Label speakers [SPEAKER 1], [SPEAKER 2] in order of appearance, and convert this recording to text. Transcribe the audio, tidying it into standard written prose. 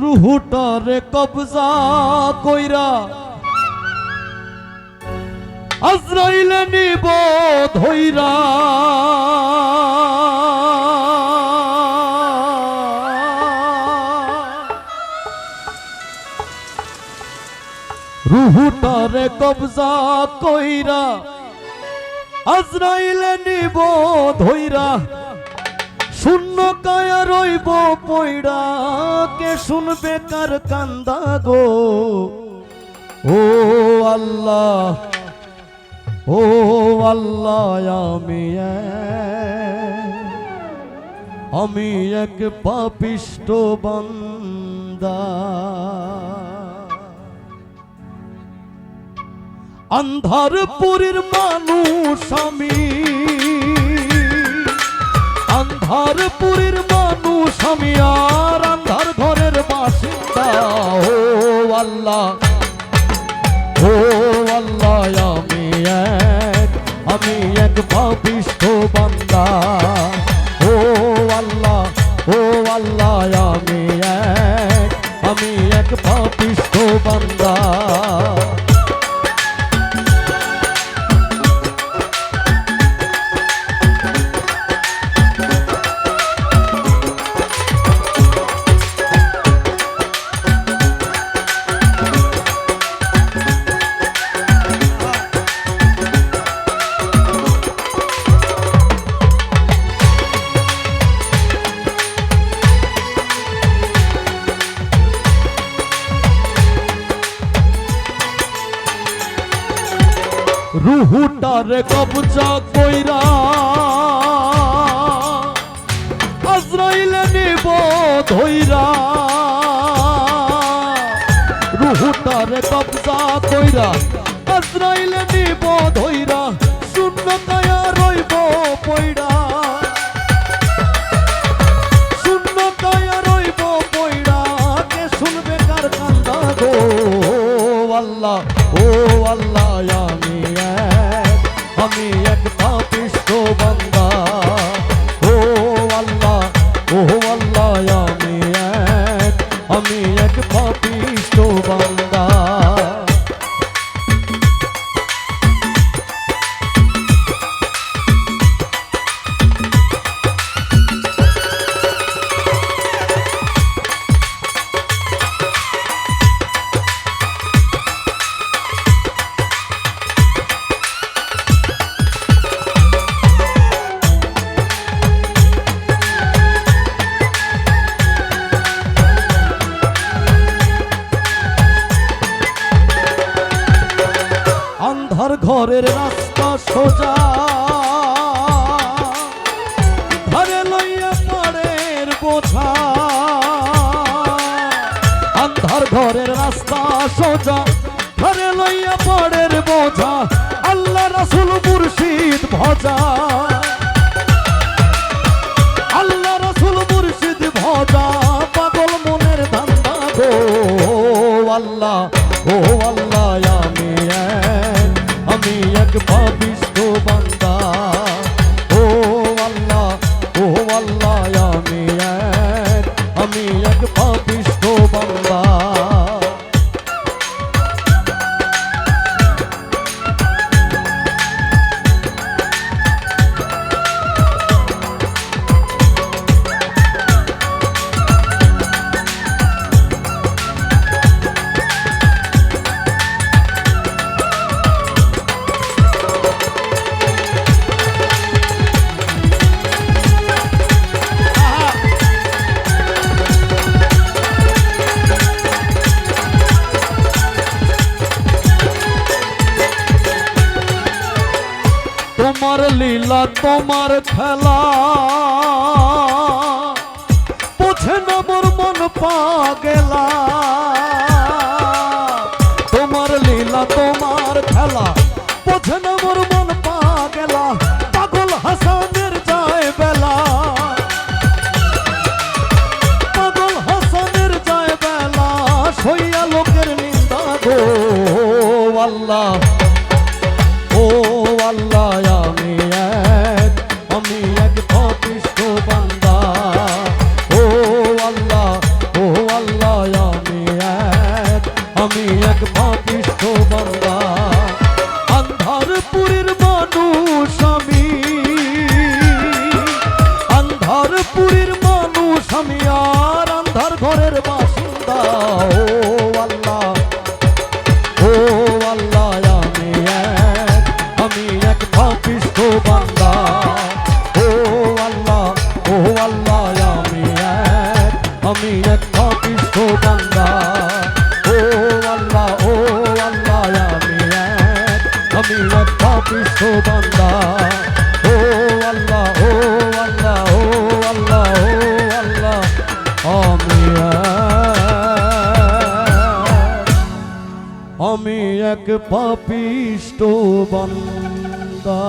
[SPEAKER 1] রুহুটারে কবজা কইরা আজরাইলে নিব ধইরা রুহুটারে কবজা কইরা আজরাইলে নিব ধইরা শূন্য কায়া রইব পয়ড়া কে শুনবে কার কান্দা গো ও আল্লাহ ও আল্লাহ আমি এক পাপিষ্ঠ বান্দা আন্ধারপুরের মানুষ আমি আন্ধারপুরের মানুষ আমি আর আন্ধার ঘরের বাসিন্দা ও আল্লাহ আমি এক পাপিষ্ঠ বান্দা ও আল্লাহ আমি এক পাপিষ্ঠ বান্দা রুহুটারে কবজা কইরা আজরাইলে নিব ধইরা রুহুটারে কবজা কইরা আজরাইলে নিব ধইরা শূন্য কায়া রইব পয়ড়া শূন্য কায়া রইব পয়ড়া কে শুনবে কার কান্দা গো আল্লাহ ও আল্লাহ আমি এক পাপিষ্ঠ বান্দা ও আল্লাহ আমি এক পাপিষ্ঠ বান্দা আন্ধার ঘরের রাস্তা সোজা ঘরে লইয়া পাড়ের বোঝা আন্ধার ঘরের রাস্তা সোজা ঘরে লইয়া পাড়ের বোঝা আল্লাহ রাসূল মুর্শিদ ভজা আল্লাহ রাসূল মুর্শিদ ভজা পাগল মনের ধান্দা গো আল্লাহ ও আল্লাহ আমি এক পাপিষ্ঠ বান্দা ও আল্লাহ আমি এক পাপিষ্ঠ বান্দা তোমার লীলা তোমার খেলা বুঝে না মোর মন পাগলা তোমার লীলা তোমার খেলা বুঝে না মোর মন পাগলা পাগল হাসানের যায় বেলা পাগল হাসানের যায় বেলা সইয়া লোকের নিন্দা গো আল্লাহ ও আল্লাহ আমি এক পাপিষ্ঠ বান্দা ও আল্লাহ আমি এক পাপিষ্ঠ বান্দা আন্ধারপুরের মানুষ আমি আন্ধারপুরের মানুষ আমি আর আন্ধার ঘরের বাসিন্দা ও আল্লাহ আমি এক পাপিষ্ঠ বান্দা ও আল্লাহ আমি এক পাপিষ্ঠ বান্দা ও আল্লাহ আমি এক পাপিষ্ঠ বান্দা ও আল্লাহ আমি এক পাপিষ্ঠ বান্দা।